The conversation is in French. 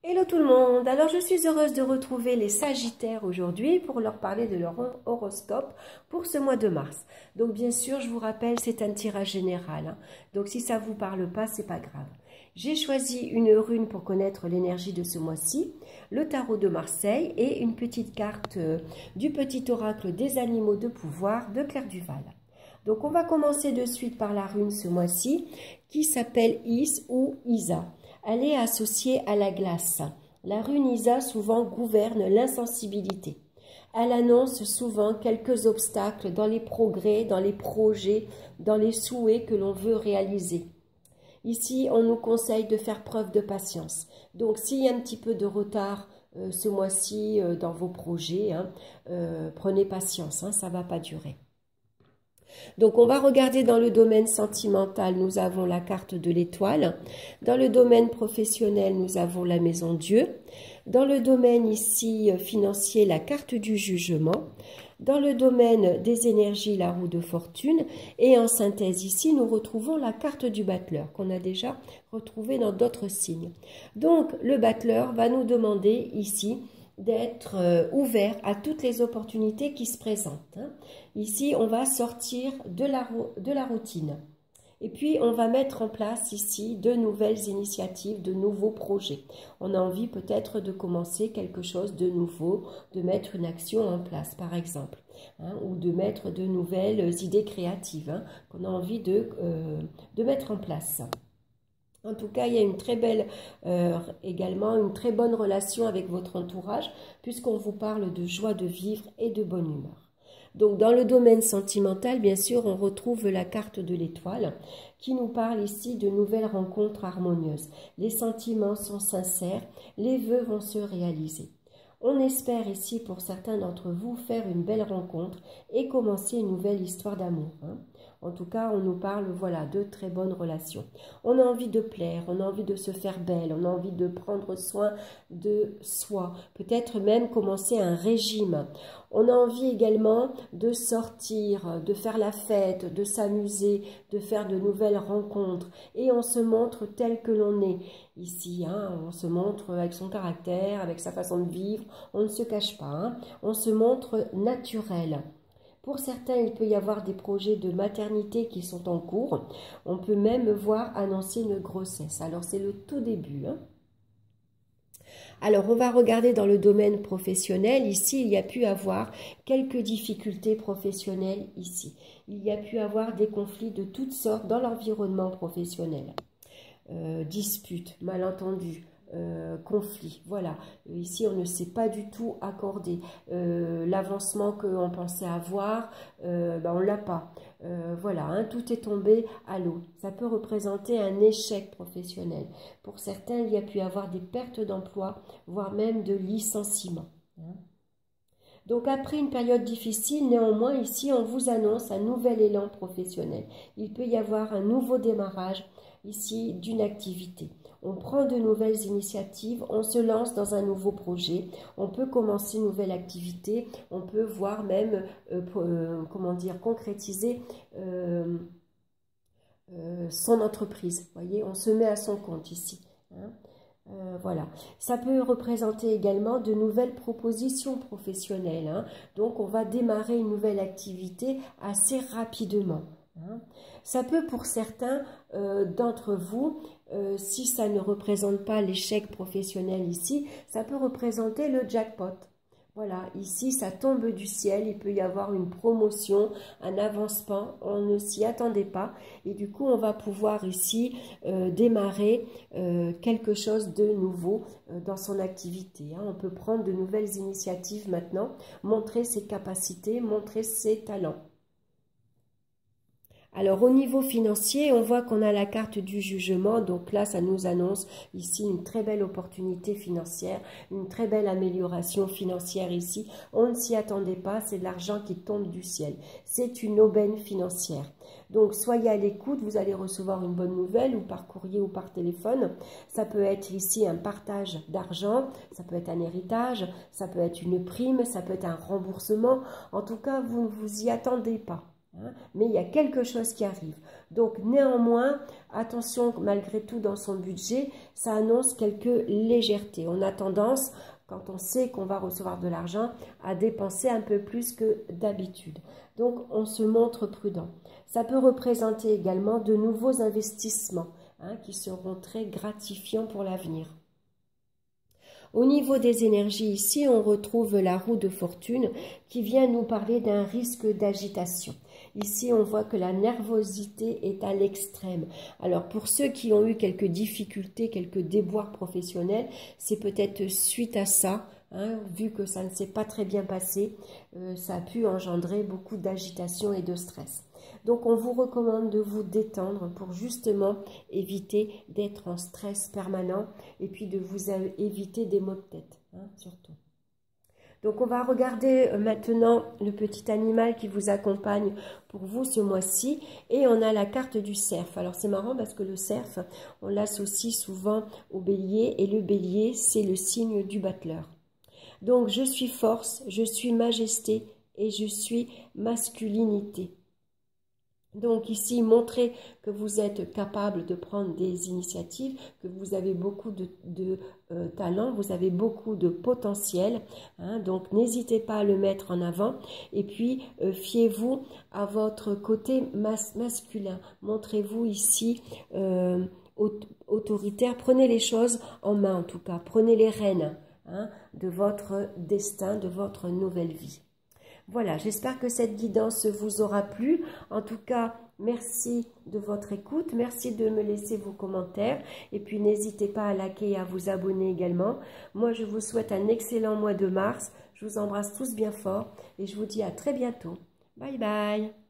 Hello tout le monde, alors je suis heureuse de retrouver les Sagittaires aujourd'hui pour leur parler de leur horoscope pour ce mois de mars. Donc bien sûr, je vous rappelle, c'est un tirage général, hein. Donc si ça ne vous parle pas, c'est pas grave. J'ai choisi une rune pour connaître l'énergie de ce mois-ci, le tarot de Marseille et une petite carte du petit oracle des animaux de pouvoir de Claire Duval. Donc on va commencer de suite par la rune ce mois-ci qui s'appelle Is ou Isa. Elle est associée à la glace. La rune Isa souvent gouverne l'insensibilité. Elle annonce souvent quelques obstacles dans les progrès, dans les projets, dans les souhaits que l'on veut réaliser. Ici, on nous conseille de faire preuve de patience. Donc, s'il y a un petit peu de retard ce mois-ci dans vos projets, prenez patience, ça ne va pas durer. Donc, on va regarder dans le domaine sentimental, nous avons la carte de l'étoile. Dans le domaine professionnel, nous avons la maison Dieu. Dans le domaine ici financier, la carte du jugement. Dans le domaine des énergies, la roue de fortune. Et en synthèse ici, nous retrouvons la carte du battleur qu'on a déjà retrouvée dans d'autres signes. Donc, le battleur va nous demander ici d'être ouvert à toutes les opportunités qui se présentent. Ici, on va sortir de la routine. Et puis, on va mettre en place ici de nouvelles initiatives, de nouveaux projets. On a envie peut-être de commencer quelque chose de nouveau, de mettre une action en place, par exemple, ou de mettre de nouvelles idées créatives qu'on a envie de mettre en place. En tout cas, il y a une très belle, également une très bonne relation avec votre entourage, puisqu'on vous parle de joie de vivre et de bonne humeur. Donc, dans le domaine sentimental, bien sûr, on retrouve la carte de l'étoile qui nous parle ici de nouvelles rencontres harmonieuses. Les sentiments sont sincères, les vœux vont se réaliser. On espère ici, pour certains d'entre vous, faire une belle rencontre et commencer une nouvelle histoire d'amour. En tout cas, on nous parle voilà, de très bonnes relations. On a envie de plaire, on a envie de se faire belle, on a envie de prendre soin de soi, peut-être même commencer un régime. On a envie également de sortir, de faire la fête, de s'amuser, de faire de nouvelles rencontres. Et on se montre tel que l'on est. Ici, on se montre avec son caractère, avec sa façon de vivre. On ne se cache pas, on se montre naturel. Pour certains, il peut y avoir des projets de maternité qui sont en cours. On peut même voir annoncer une grossesse. Alors, c'est le tout début. Alors, on va regarder dans le domaine professionnel. Ici, il y a pu avoir quelques difficultés professionnelles ici. Il y a pu avoir des conflits de toutes sortes dans l'environnement professionnel. Disputes, malentendus. Conflit, voilà. Ici, on ne s'est pas du tout accordé. L'avancement qu'on pensait avoir, on ne l'a pas. Voilà, tout est tombé à l'eau. Ça peut représenter un échec professionnel. Pour certains, il y a pu avoir des pertes d'emploi, voire même de licenciements. Donc, après une période difficile, néanmoins, ici, on vous annonce un nouvel élan professionnel. Il peut y avoir un nouveau démarrage, ici, d'une activité. On prend de nouvelles initiatives, on se lance dans un nouveau projet, on peut commencer une nouvelle activité, on peut voir même, concrétiser son entreprise. Vous voyez, on se met à son compte ici. Voilà. Ça peut représenter également de nouvelles propositions professionnelles. Donc, on va démarrer une nouvelle activité assez rapidement. Ça peut pour certains d'entre vous, si ça ne représente pas l'échec professionnel ici, ça peut représenter le jackpot. Voilà, ici ça tombe du ciel, il peut y avoir une promotion, un avancement, on ne s'y attendait pas et du coup on va pouvoir ici démarrer quelque chose de nouveau dans son activité. On peut prendre de nouvelles initiatives maintenant, montrer ses capacités, montrer ses talents. Alors, au niveau financier, on voit qu'on a la carte du jugement. Donc là, ça nous annonce ici une très belle opportunité financière, une très belle amélioration financière ici. On ne s'y attendait pas, c'est de l'argent qui tombe du ciel. C'est une aubaine financière. Donc, soyez à l'écoute, vous allez recevoir une bonne nouvelle ou par courrier ou par téléphone. Ça peut être ici un partage d'argent, ça peut être un héritage, ça peut être une prime, ça peut être un remboursement. En tout cas, vous ne vous y attendez pas. hein, mais il y a quelque chose qui arrive. Donc néanmoins, attention, malgré tout dans son budget, ça annonce quelques légèretés. On a tendance, quand on sait qu'on va recevoir de l'argent, à dépenser un peu plus que d'habitude. Donc on se montre prudent. Ça peut représenter également de nouveaux investissements, hein, qui seront très gratifiants pour l'avenir. Au niveau des énergies, ici, on retrouve la roue de fortune qui vient nous parler d'un risque d'agitation. Ici, on voit que la nervosité est à l'extrême. Alors, pour ceux qui ont eu quelques difficultés, quelques déboires professionnels, c'est peut-être suite à ça, hein, vu que ça ne s'est pas très bien passé, ça a pu engendrer beaucoup d'agitation et de stress. Donc, on vous recommande de vous détendre pour justement éviter d'être en stress permanent et puis de vous éviter des maux de tête, hein, surtout. Donc, on va regarder maintenant le petit animal qui vous accompagne pour vous ce mois-ci. Et on a la carte du cerf. Alors, c'est marrant parce que le cerf, on l'associe souvent au bélier. Et le bélier, c'est le signe du battleur. Donc, je suis force, je suis majesté et je suis masculinité. Donc ici, montrez que vous êtes capable de prendre des initiatives, que vous avez beaucoup de talent, vous avez beaucoup de potentiel, hein, donc n'hésitez pas à le mettre en avant. Et puis, fiez-vous à votre côté masculin. Montrez-vous ici autoritaire. Prenez les choses en main en tout cas. Prenez les rênes, hein, de votre destin, de votre nouvelle vie. Voilà, j'espère que cette guidance vous aura plu. En tout cas, merci de votre écoute. Merci de me laisser vos commentaires. Et puis, n'hésitez pas à liker et à vous abonner également. Moi, je vous souhaite un excellent mois de mars. Je vous embrasse tous bien fort et je vous dis à très bientôt. Bye bye.